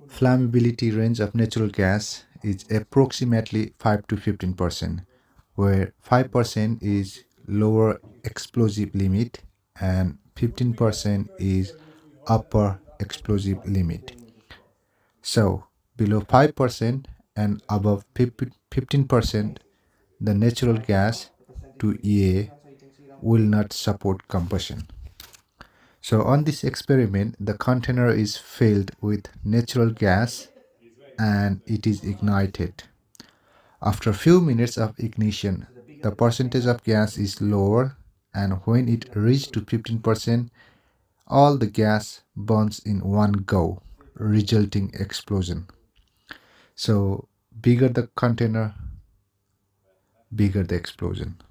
Flammability range of natural gas is approximately 5 to 15%, where 5% is lower explosive limit and 15% is upper explosive limit. So, below 5% and above 15%, the natural gas to EA will not support combustion. So on this experiment, the container is filled with natural gas and it is ignited. After a few minutes of ignition, the percentage of gas is lower, and when it reaches to 15%, all the gas burns in one go, resulting explosion. So bigger the container, bigger the explosion.